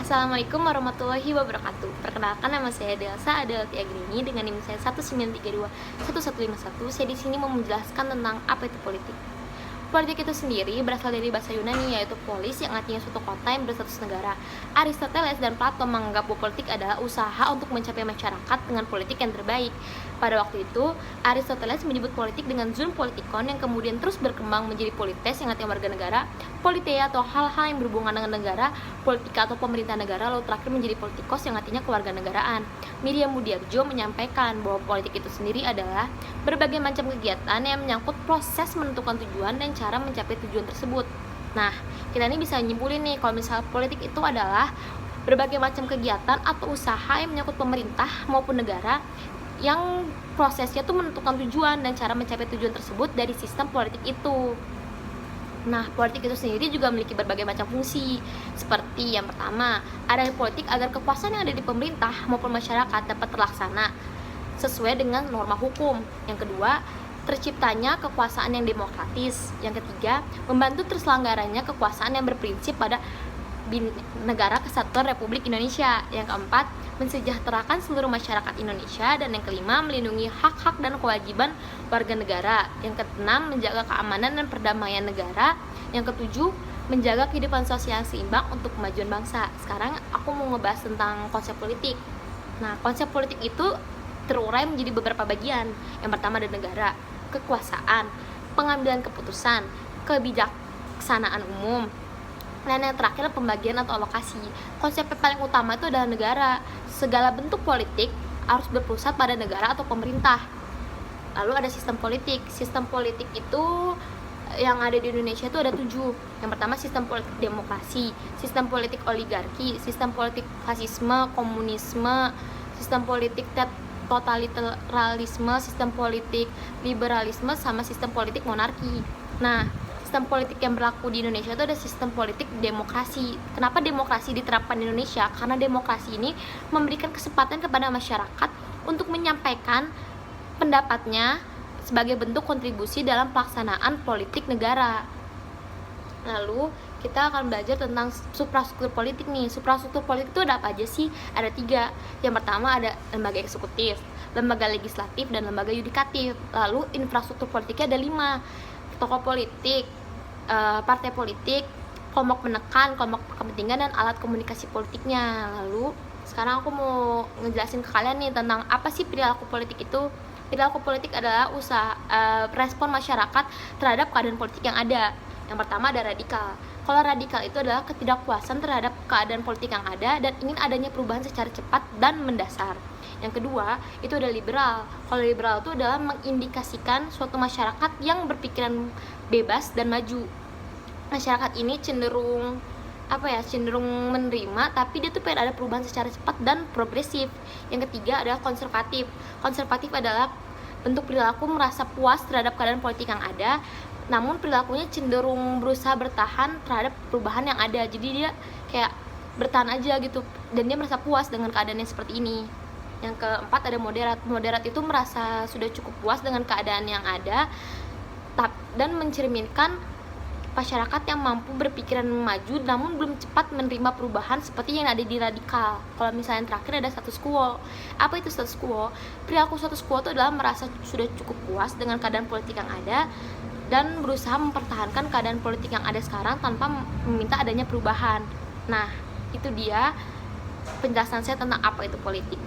Assalamualaikum warahmatullahi wabarakatuh. Perkenalkan, nama saya Delsa Adelati Agrini dengan NIM saya 193211151. Saya di sini mau menjelaskan tentang apa itu politik. Politik itu sendiri berasal dari bahasa Yunani, yaitu polis, yang artinya suatu kota yang berstatus negara. Aristoteles dan Plato menganggap bahwa politik adalah usaha untuk mencapai masyarakat dengan politik yang terbaik. Pada waktu itu, Aristoteles menyebut politik dengan zoon politikon, yang kemudian terus berkembang menjadi polites, yang artinya warga negara, politeia atau hal-hal yang berhubungan dengan negara, politika atau pemerintah negara, lalu terakhir menjadi politikos, yang artinya kewarganegaraan. Miriam Mudiarjo menyampaikan bahwa politik itu sendiri adalah berbagai macam kegiatan yang menyangkut proses menentukan tujuan dan cara mencapai tujuan tersebut. Nah, kita ini bisa nyimpulin nih kalau misal politik itu adalah berbagai macam kegiatan atau usaha yang menyangkut pemerintah maupun negara yang prosesnya tuh menentukan tujuan dan cara mencapai tujuan tersebut dari sistem politik itu. Nah, politik itu sendiri juga memiliki berbagai macam fungsi. Seperti yang pertama, ada politik agar kekuasaan yang ada di pemerintah maupun masyarakat dapat terlaksana sesuai dengan norma hukum. Yang kedua, terciptanya kekuasaan yang demokratis. Yang ketiga, membantu terselenggaranya kekuasaan yang berprinsip pada Negara Kesatuan Republik Indonesia. Yang keempat, mensejahterakan seluruh masyarakat Indonesia. Dan yang kelima, melindungi hak-hak dan kewajiban warga negara. Yang keenam, menjaga keamanan dan perdamaian negara. Yang ketujuh, menjaga kehidupan sosial yang seimbang untuk kemajuan bangsa. Sekarang aku mau ngebahas tentang konsep politik. Nah, konsep politik itu terurai menjadi beberapa bagian. Yang pertama ada negara, kekuasaan, pengambilan keputusan, kebijaksanaan umum, dan yang terakhir pembagian atau alokasi. Konsep yang paling utama itu adalah negara. Segala bentuk politik harus berpusat pada negara atau pemerintah. Lalu ada sistem politik. Sistem politik itu yang ada di Indonesia itu ada 7. Yang pertama sistem politik demokrasi, sistem politik oligarki, sistem politik fasisme, komunisme, sistem politik totalitarisme, sistem politik liberalisme, sama sistem politik monarki. Nah, sistem politik yang berlaku di Indonesia itu ada sistem politik demokrasi. Kenapa demokrasi diterapkan di Indonesia? Karena demokrasi ini memberikan kesempatan kepada masyarakat untuk menyampaikan pendapatnya sebagai bentuk kontribusi dalam pelaksanaan politik negara. Lalu kita akan belajar tentang suprastruktur politik nih. Suprastruktur politik itu ada apa aja sih? Ada 3. Yang pertama ada lembaga eksekutif, lembaga legislatif, dan lembaga yudikatif. Lalu infrastruktur politiknya ada 5. Tokoh politik, partai politik, kelompok menekan, kelompok kepentingan, dan alat komunikasi politiknya. Lalu sekarang aku mau ngejelasin ke kalian nih tentang apa sih perilaku politik itu. Perilaku politik adalah respon masyarakat terhadap keadaan politik yang ada. Yang pertama ada radikal. Kalau radikal itu adalah ketidakpuasan terhadap keadaan politik yang ada dan ingin adanya perubahan secara cepat dan mendasar. Yang kedua, itu ada liberal. Kalau liberal itu adalah mengindikasikan suatu masyarakat yang berpikiran bebas dan maju. Masyarakat ini cenderung menerima, tapi dia tuh pengen ada perubahan secara cepat dan progresif. Yang ketiga adalah konservatif. Konservatif adalah bentuk perilaku merasa puas terhadap keadaan politik yang ada, namun perilakunya cenderung berusaha bertahan terhadap perubahan yang ada. Jadi dia kayak bertahan aja gitu, dan dia merasa puas dengan keadaannya seperti ini. Yang keempat ada moderat. Moderat itu merasa sudah cukup puas dengan keadaan yang ada dan mencerminkan masyarakat yang mampu berpikiran maju namun belum cepat menerima perubahan seperti yang ada di radikal. Kalau misalnya yang terakhir ada status quo. Apa itu status quo? Perilaku status quo itu adalah merasa sudah cukup puas dengan keadaan politik yang ada dan berusaha mempertahankan keadaan politik yang ada sekarang tanpa meminta adanya perubahan. Nah, itu dia penjelasan saya tentang apa itu politik.